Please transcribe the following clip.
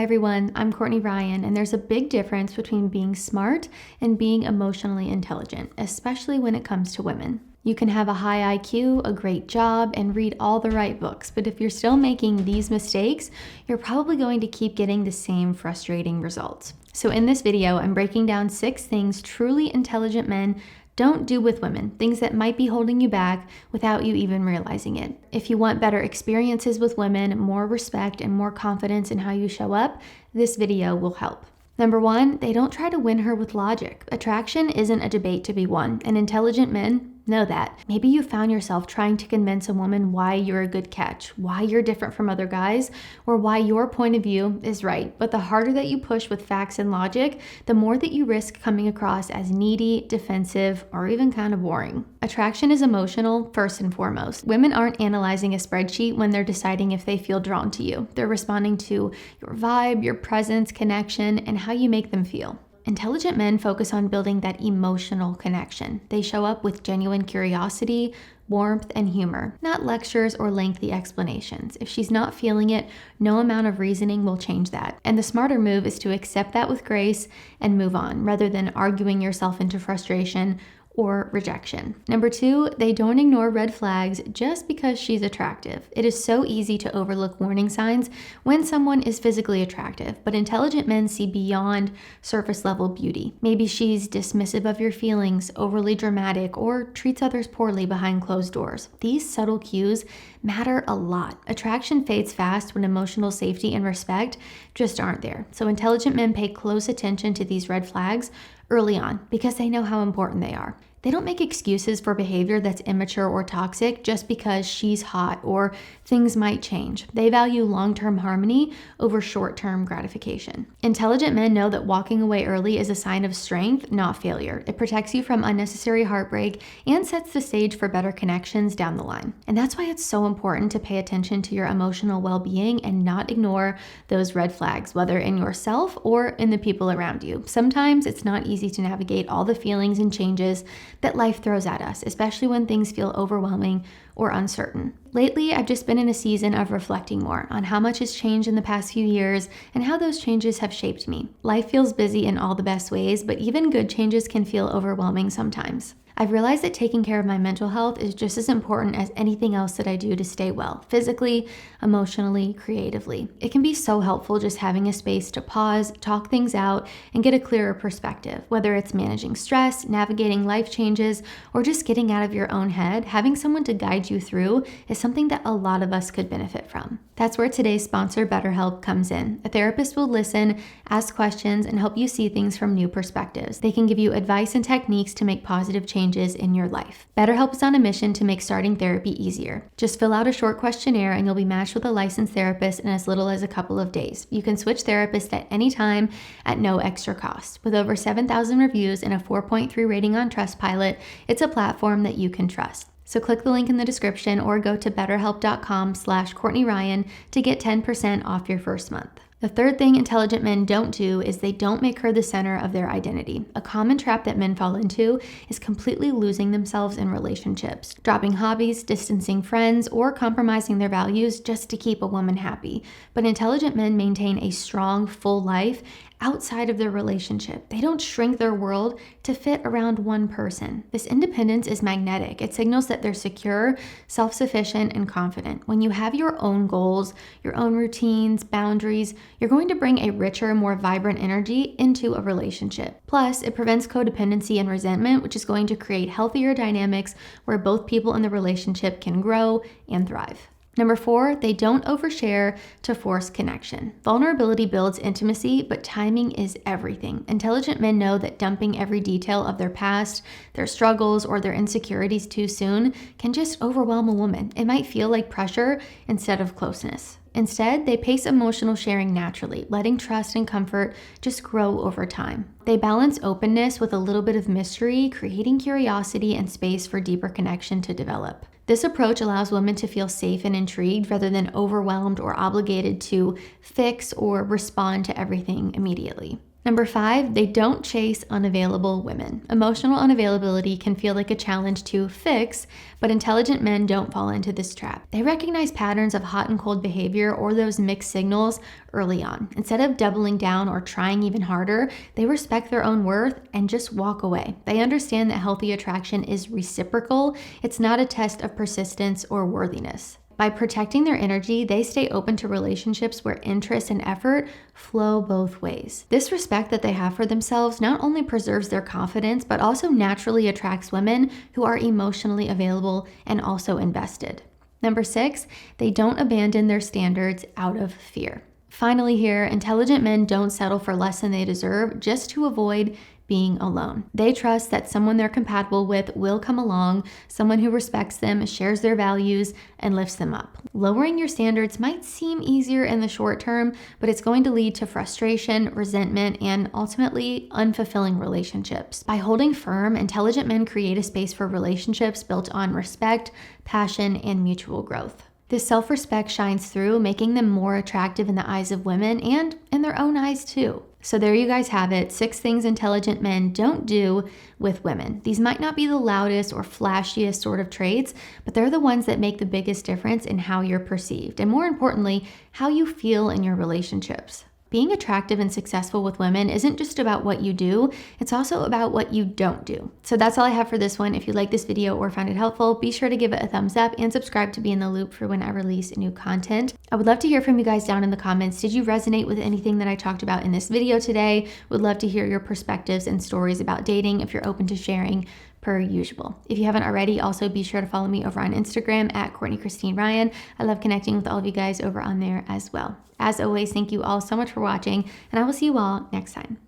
Hi everyone, I'm Courtney Ryan, and there's a big difference between being smart and being emotionally intelligent, especially when it comes to women. You can have a high IQ, a great job, and read all the right books, but if you're still making these mistakes, you're probably going to keep getting the same frustrating results. So in this video, I'm breaking down 6 things truly intelligent men don't do with women, things that might be holding you back without you even realizing it. If you want better experiences with women, more respect, and more confidence in how you show up, this video will help. Number 1, they don't try to win her with logic. Attraction isn't a debate to be won, and intelligent men know that. Maybe you found yourself trying to convince a woman why you're a good catch, why you're different from other guys, or why your point of view is right. But the harder that you push with facts and logic, the more that you risk coming across as needy, defensive, or even kind of boring. Attraction is emotional, first and foremost. Women aren't analyzing a spreadsheet when they're deciding if they feel drawn to you. They're responding to your vibe, your presence, connection, and how you make them feel. Intelligent men focus on building that emotional connection. They show up with genuine curiosity, warmth, and humor, not lectures or lengthy explanations. If she's not feeling it, no amount of reasoning will change that. And the smarter move is to accept that with grace and move on, rather than arguing yourself into frustration or rejection. Number 2, they don't ignore red flags just because she's attractive. It is so easy to overlook warning signs when someone is physically attractive, but intelligent men see beyond surface level beauty. Maybe she's dismissive of your feelings, overly dramatic, or treats others poorly behind closed doors. These subtle cues matter a lot. Attraction fades fast when emotional safety and respect just aren't there. So intelligent men pay close attention to these red flags early on because they know how important they are. They don't make excuses for behavior that's immature or toxic just because she's hot or things might change. They value long-term harmony over short-term gratification. Intelligent men know that walking away early is a sign of strength, not failure. It protects you from unnecessary heartbreak and sets the stage for better connections down the line. And that's why it's so important to pay attention to your emotional well-being and not ignore those red flags, whether in yourself or in the people around you. Sometimes it's not easy to navigate all the feelings and changes that life throws at us, especially when things feel overwhelming or uncertain. Lately, I've just been in a season of reflecting more on how much has changed in the past few years and how those changes have shaped me. Life feels busy in all the best ways, but even good changes can feel overwhelming sometimes. I've realized that taking care of my mental health is just as important as anything else that I do to stay well, physically, emotionally, creatively. It can be so helpful just having a space to pause, talk things out, and get a clearer perspective. Whether it's managing stress, navigating life changes, or just getting out of your own head, having someone to guide you through is something that a lot of us could benefit from. That's where today's sponsor, BetterHelp, comes in. A therapist will listen, ask questions, and help you see things from new perspectives. They can give you advice and techniques to make positive changes in your life. BetterHelp is on a mission to make starting therapy easier. Just fill out a short questionnaire and you'll be matched with a licensed therapist in as little as a couple of days. You can switch therapists at any time at no extra cost. With over 7,000 reviews and a 4.3 rating on Trustpilot, it's a platform that you can trust. So click the link in the description or go to betterhelp.com/CourtneyRyan to get 10% off your first month. The third thing intelligent men don't do is they don't make her the center of their identity. A common trap that men fall into is completely losing themselves in relationships, dropping hobbies, distancing friends, or compromising their values just to keep a woman happy. But intelligent men maintain a strong, full life outside of their relationship. They don't shrink their world to fit around one person. This independence is magnetic. It signals that they're secure, self-sufficient, and confident. When you have your own goals, your own routines, boundaries, you're going to bring a richer, more vibrant energy into a relationship. Plus, it prevents codependency and resentment, which is going to create healthier dynamics where both people in the relationship can grow and thrive. Number 4, they don't overshare to force connection. Vulnerability builds intimacy, but timing is everything. Intelligent men know that dumping every detail of their past, their struggles, or their insecurities too soon can just overwhelm a woman. It might feel like pressure instead of closeness. Instead, they pace emotional sharing naturally, letting trust and comfort just grow over time. They balance openness with a little bit of mystery, creating curiosity and space for deeper connection to develop. This approach allows women to feel safe and intrigued rather than overwhelmed or obligated to fix or respond to everything immediately. Number 5, they don't chase unavailable women. Emotional unavailability can feel like a challenge to fix, but intelligent men don't fall into this trap. They recognize patterns of hot and cold behavior or those mixed signals early on. Instead of doubling down or trying even harder, they respect their own worth and just walk away. They understand that healthy attraction is reciprocal. It's not a test of persistence or worthiness. By protecting their energy, they stay open to relationships where interest and effort flow both ways. This respect that they have for themselves not only preserves their confidence, but also naturally attracts women who are emotionally available and also invested. Number 6, they don't abandon their standards out of fear. Finally here, intelligent men don't settle for less than they deserve just to avoid being alone. They trust that someone they're compatible with will come along, someone who respects them, shares their values, and lifts them up. Lowering your standards might seem easier in the short term, but it's going to lead to frustration, resentment, and ultimately unfulfilling relationships. By holding firm, intelligent men create a space for relationships built on respect, passion, and mutual growth. This self-respect shines through, making them more attractive in the eyes of women and in their own eyes too. So there you guys have it, 6 things intelligent men don't do with women. These might not be the loudest or flashiest sort of traits, but they're the ones that make the biggest difference in how you're perceived, and more importantly, how you feel in your relationships. Being attractive and successful with women isn't just about what you do, it's also about what you don't do. So that's all I have for this one. If you like this video or found it helpful, be sure to give it a thumbs up and subscribe to be in the loop for when I release new content. I would love to hear from you guys down in the comments. Did you resonate with anything that I talked about in this video today? Would love to hear your perspectives and stories about dating if you're open to sharing per usual. If you haven't already, also be sure to follow me over on Instagram at Courtney Christine Ryan. I love connecting with all of you guys over on there as well. As always, thank you all so much for watching, and I will see you all next time.